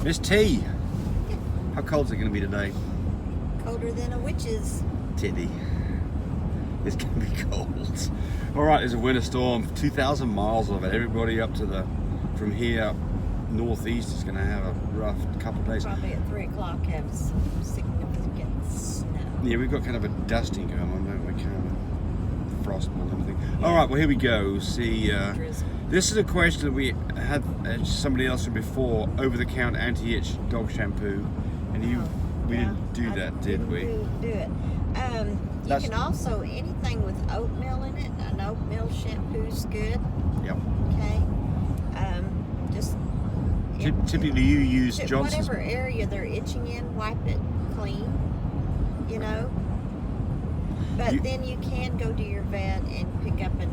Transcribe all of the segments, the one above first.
Miss T, how cold is it going to be today? Colder than a witch's titty. It's going to be cold. All right, there's a winter storm, 2,000 miles of it. Everybody up to from here northeast is going to have a rough couple of days. Probably at 3 o'clock have some significant snow. Yeah, we've got kind of a dusting going on, don't we? Kind of frost more than anything. Yeah. All right, well, here we go. See, this is a question that we had somebody else from before, over-the-counter anti-itch dog shampoo, and we didn't do that, did we? Do it. You can also, anything with oatmeal in it, an oatmeal shampoo's good. Yep. Okay. Just typically you use Johnson's. Whatever area they're itching in, wipe it clean. You know. But then you can go to your vet and pick up an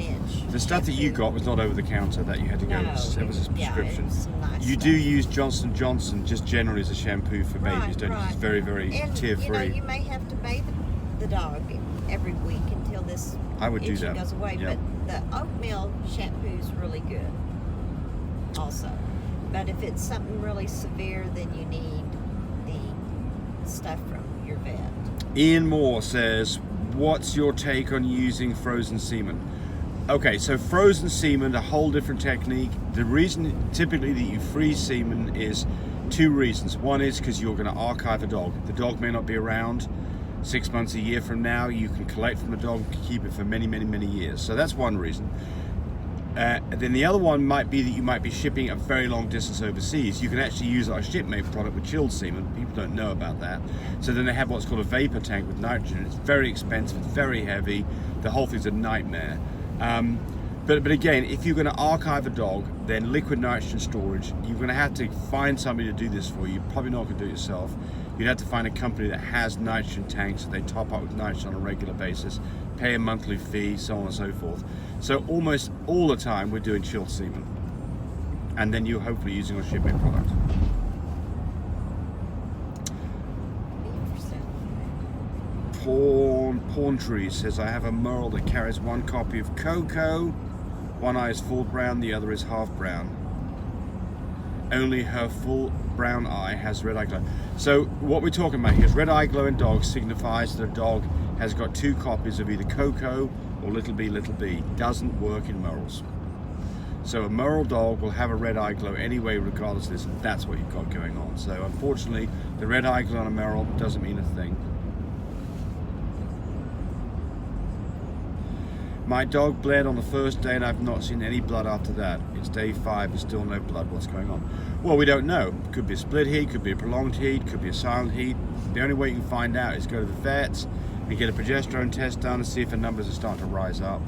itch. The stuff that you got was not over the counter. That you had to go. It was a prescription. Yeah, it was nice you stuff. do use Johnson & Johnson just generally as a shampoo for babies, don't you? It's very, very tear-free. You know, you may have to bathe the dog every week until this itching goes away. Yep. But the oatmeal shampoo is really good also. But if it's something really severe, then you need the stuff from your vet. Ian Moore says, what's your take on using frozen semen? Okay, so frozen semen, a whole different technique. The reason typically that you freeze semen is 2 reasons. One is because you're going to archive a dog. The dog may not be around 6 months, a year from now. You can collect from the dog and keep it for many, many, many years. So that's one reason. Then the other one might be that you might be shipping a very long distance overseas. You can actually use our shipmate product with chilled semen. People don't know about that. So then they have what's called a vapor tank with nitrogen. It's very expensive, it's very heavy. The whole thing's a nightmare. But again, if you're going to archive a dog, then liquid nitrogen storage, you're going to have to find somebody to do this for you. You're probably not going to do it yourself. You'd have to find a company that has nitrogen tanks that they top up with nitrogen on a regular basis, pay a monthly fee, so on and so forth. So almost all the time we're doing chilled semen. And then you're hopefully using our shipmate product. Porn Tree says, I have a Merle that carries 1 copy of Coco. One eye is full brown, the other is half brown. Only her full brown eye has red eye glow. So what we're talking about here is red eye glow in dogs signifies that a dog has got 2 copies of either Coco or Little B, Little B. Doesn't work in Merles. So a Merle dog will have a red eye glow anyway, regardless of this, and that's what you've got going on. So unfortunately, the red eye glow on a Merle doesn't mean a thing. My dog bled on the first day and I've not seen any blood after that. It's day 5 and still no blood. What's going on? Well, we don't know. Could be a split heat, could be a prolonged heat, could be a silent heat. The only way you can find out is go to the vets and get a progesterone test done and see if the numbers are starting to rise up.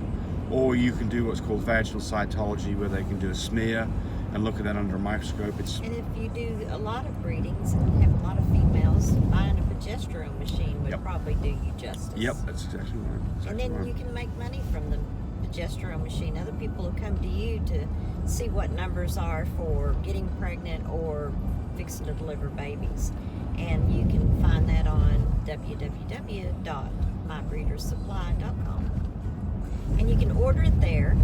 Or you can do what's called vaginal cytology, where they can do a smear and look at that under a microscope. And if you do a lot of breedings and have a lot of females, buying a progesterone machine would probably do you justice. Yep, that's exactly right. And then you can make money from the progesterone machine. Other people will come to you to see what numbers are for getting pregnant or fixing to deliver babies. And you can find that on www.mybreedersupply.com. And you can order it there,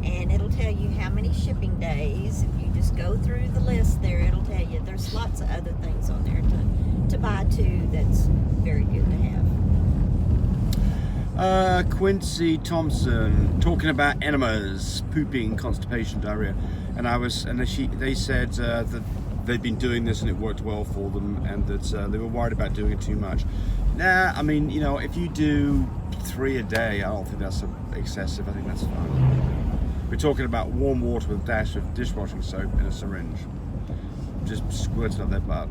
and it'll tell you how many shipping days. If you just go through the list there, it'll tell you. There's lots of other things on there to buy too that's very good to have. Quincy Thompson talking about enemas, pooping, constipation, diarrhea, and they said that they'd been doing this and it worked well for them, and that they were worried about doing it too much. Nah, I mean, you know, if you do 3 a day, I don't think that's excessive. I think that's fine. We're talking about warm water with a dash of dishwashing soap and a syringe. Just squirt it up their butt.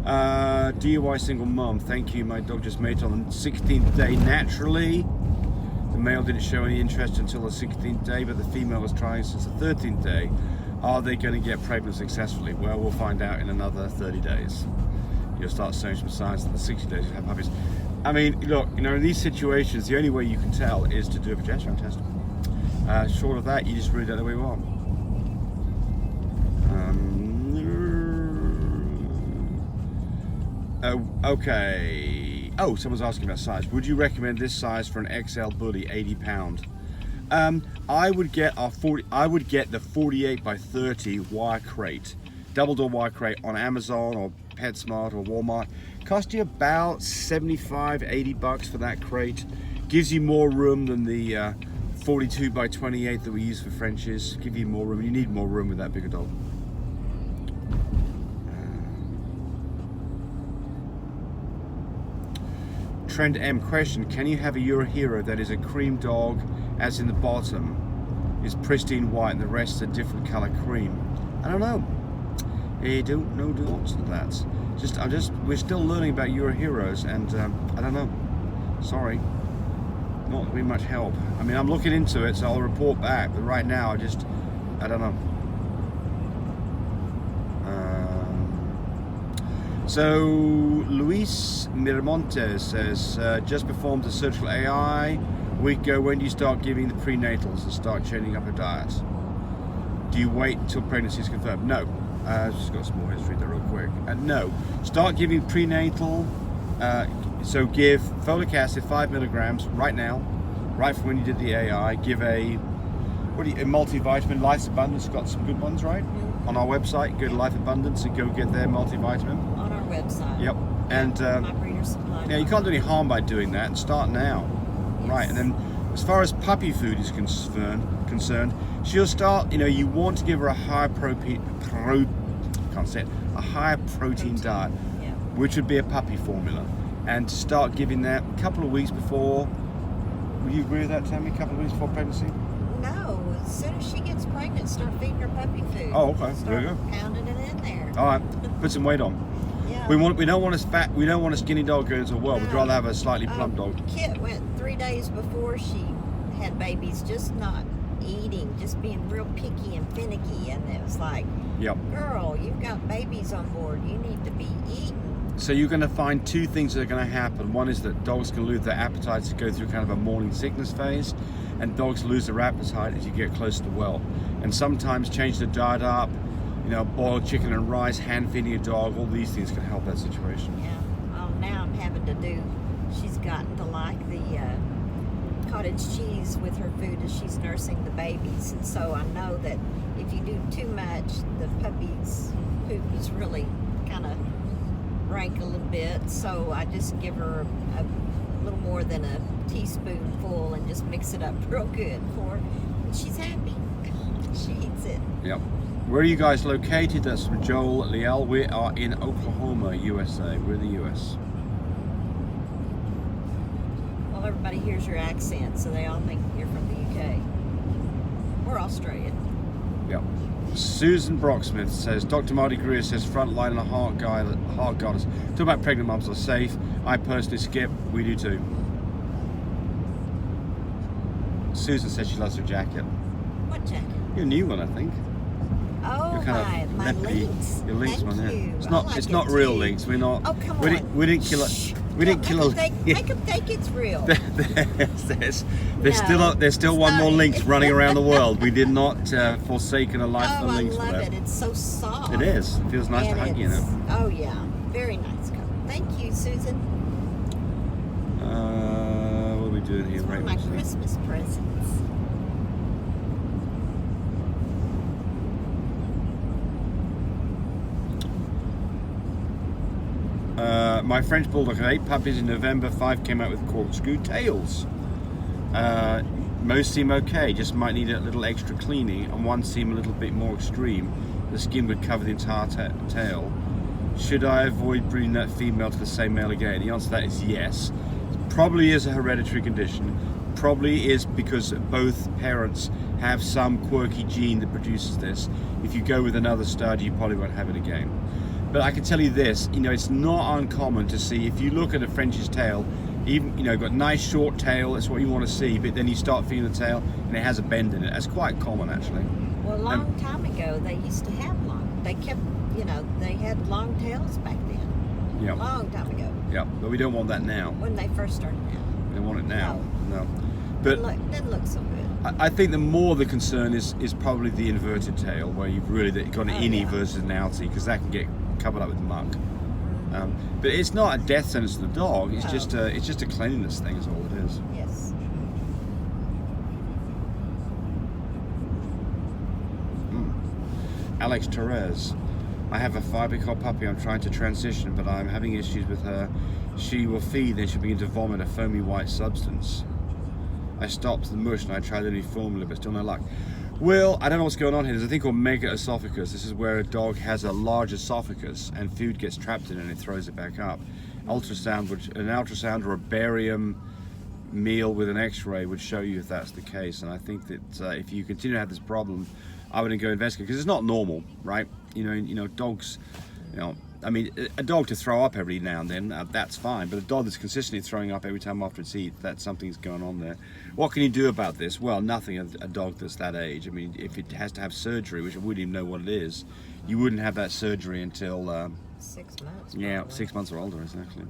DIY single mom, thank you. My dog just mated on the 16th day naturally. The male didn't show any interest until the 16th day, but the female was trying since the 13th day. Are they going to get pregnant successfully? Well, we'll find out in another 30 days. You'll start showing some signs that the 60 days you have puppies. I mean, look, you know, in these situations, the only way you can tell is to do a progesterone test. Short of that, you just really don't know where you are. Okay. Oh, someone's asking about size. Would you recommend this size for an XL bully, 80 pound? I would get the 48 by 30 wire crate, double door wire crate on Amazon or PetSmart or Walmart. Cost you about 75, 80 bucks for that crate. Gives you more room than the 42 by 28 that we use for Frenchies. Give you more room. You need more room with that bigger dog. Trend M question: can you have a Eurohero that is a cream dog, as in the bottom is pristine white and the rest a different color cream? I don't know. I don't know the answer to that. We're still learning about Euroheroes, and I don't know. Sorry, not gonna be much help. I mean, I'm looking into it, so I'll report back. But right now, I don't know. So Luis Miramontes says, just performed a surgical AI a week ago. When do you start giving the prenatals and start changing up her diet? Do you wait until pregnancy is confirmed? No. Just got some more history there real quick. No. Start giving prenatal, so give folic acid 5 milligrams right now, right from when you did the AI. Give a multivitamin. Life's Abundance got some good ones, right? On our website, go to Life Abundance and go get their multivitamin. On our website. Yep. And My breeder supply. yeah, you can't do any harm by doing that, and start now. Yes. Right, and then as far as puppy food is concerned, she'll start, you want to give her a higher protein diet, Yeah. which would be a puppy formula. And to start giving that a couple of weeks before, would you agree with that, Tammy? A couple of weeks before pregnancy? No, as soon as she gets pregnant, start feeding her puppy food. Oh, okay. There you Start go. pounding it in there. All right, put some weight on. Yeah. We don't want a skinny dog going into a well. We'd rather have a slightly plump dog. Kit went 3 days before she had babies, just not eating, just being real picky and finicky, and it was like, Yep. girl, you've got babies on board, you need to be eating. So you're going to find two things that are going to happen. One is that dogs can lose their appetites to go through kind of a morning sickness phase, and dogs lose their appetite as you get close to the well. And sometimes change the diet up, boiled chicken and rice, hand feeding a dog, all these things can help that situation. Yeah. Now I'm having to she's gotten to like the cottage cheese with her food as she's nursing the babies, and so I know that if you do too much, the puppy's poop is really kind of rank a little bit, so I just give her a little more than a teaspoonful and just mix it up real good for her, and she's happy. She eats it. Yep. Where are you guys located? That's from Joel Liel. We are in Oklahoma, USA. We're the US. Well, everybody hears your accent, so they all think you're from the UK. We're Australian. Yep. Susan Brocksmith says, Dr. Marty Greer says frontline and a heart goddess. Talk about pregnant mums are safe. I personally skip. We do too. Susan says she loves her jacket. What jacket? Your new one, I think. Oh, Your kind of my leopardy- lynx. Your lynx Thank one, yeah. you. It's I not. like It's it not real too. lynx. We're not. Oh, come we on. Didn't, we didn't kill it. Shh. We didn't Don't kill a. make them think it's real. there's No, still it's one more not. lynx running around the world. We did not forsaken a life Oh, for I lynx for love that. it. It's so soft. It is. It feels nice to hug you, it's- Oh, yeah. Very nice color. Thank you, Susan. What are we doing here? It's one of my Right. Christmas presents. My French Bulldog had 8 puppies in November. 5 came out with corkscrew tails. Most seem okay, just might need a little extra cleaning, and one seem a little bit more extreme. The skin would cover the entire tail. Should I avoid breeding that female to the same male again? The answer to that is yes. It probably is a hereditary condition. Probably is because both parents have some quirky gene that produces this. If you go with another stud, you probably won't have it again. But I can tell you this, it's not uncommon to see, if you look at a French's tail, even, got nice short tail, that's what you want to see, but then you start feeling the tail and it has a bend in it. That's quite common, actually. Well, a long time ago, they used to have they had long tails back then. Yeah. Long time ago, Yeah, but we don't want that now. when they first started out. We don't want it now. No. But But didn't look so good. I think the more the concern is probably the inverted tail, where you've really got an Oh, innie yeah. versus an outie, because that can get covered up with muck. But it's not a death sentence to the dog. It's No. just a cleanliness thing. Is all it is. Yes. Alex Torres. I have a 5-week-old puppy. I'm trying to transition, but I'm having issues with her. She will feed, then she'll begin to vomit a foamy white substance. I stopped the mush and I tried the new formula, but still no luck. Well, I don't know what's going on here. There's a thing called megaesophagus. This is where a dog has a large esophagus and food gets trapped in it and it throws it back up. An ultrasound or a barium meal with an x-ray would show you if that's the case. And I think that if you continue to have this problem, I wouldn't go investigate, because it's not normal, right? You know, dogs, I mean, a dog to throw up every now and then, that's fine, but a dog that's consistently throwing up every time after it's eaten, that something's going on there. What can you do about this? Well, nothing. A dog that's that age, I mean, if it has to have surgery, which I wouldn't even know what it is, you wouldn't have that surgery until 6 months. yeah, probably. 6 months or older, exactly.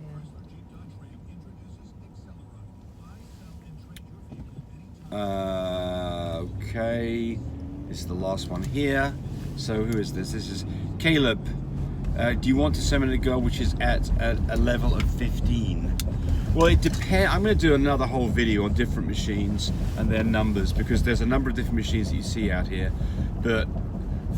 Okay, this is the last one here. So who is this? This is Caleb. Do you want to summon a girl which is at a level of 15? Well, it depends. I'm going to do another whole video on different machines and their numbers, because there's a number of different machines that you see out here. But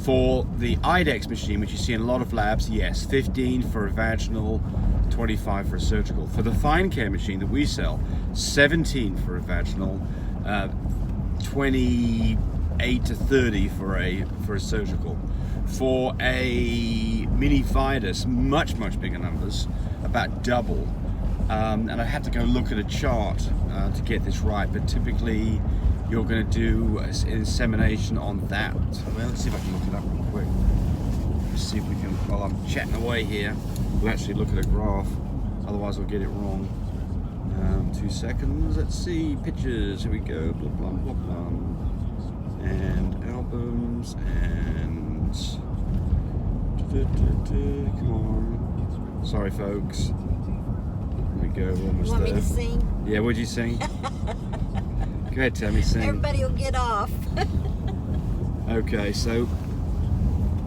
for the IDEX machine, which you see in a lot of labs, yes, 15 for a vaginal, 25 for a surgical. For the Fine Care machine that we sell, 17 for a vaginal, 28 to 30 for a surgical. For a mini Vidus, much bigger numbers, about double. And I had to go look at a chart to get this right, but typically you're going to do insemination on that. Well, let's see if I can look it up real quick. Let's see if we can, while I'm chatting away here, we'll actually look at a graph, otherwise I'll get it wrong. 2 seconds, let's see, pictures, here we go, blah blah blah blah, and albums, and come on, sorry folks, here we go, we're almost You want there. me to sing? Yeah, what'd you sing? Go ahead, Tammy, sing. Everybody will get off. Okay, so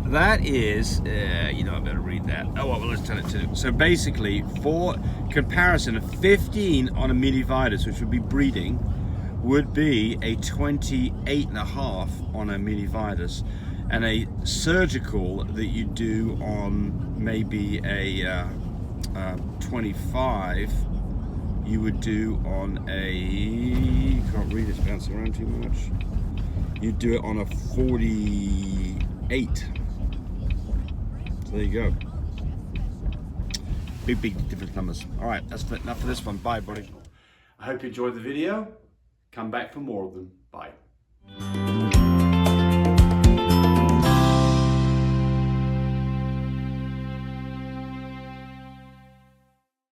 that is, I better read that. Oh, well, let's tell it to you. So basically, for comparison, a 15 on a mini Vidus, which would be breeding, would be a 28.5 on a mini Vidus, and a surgical that you do on maybe a 25, you would do on a, can't read, it's bouncing around too much. You'd do it on a 48. So there you go. Big different numbers. All right, that's enough for this one. Bye, buddy. I hope you enjoyed the video. Come back for more of them. Bye.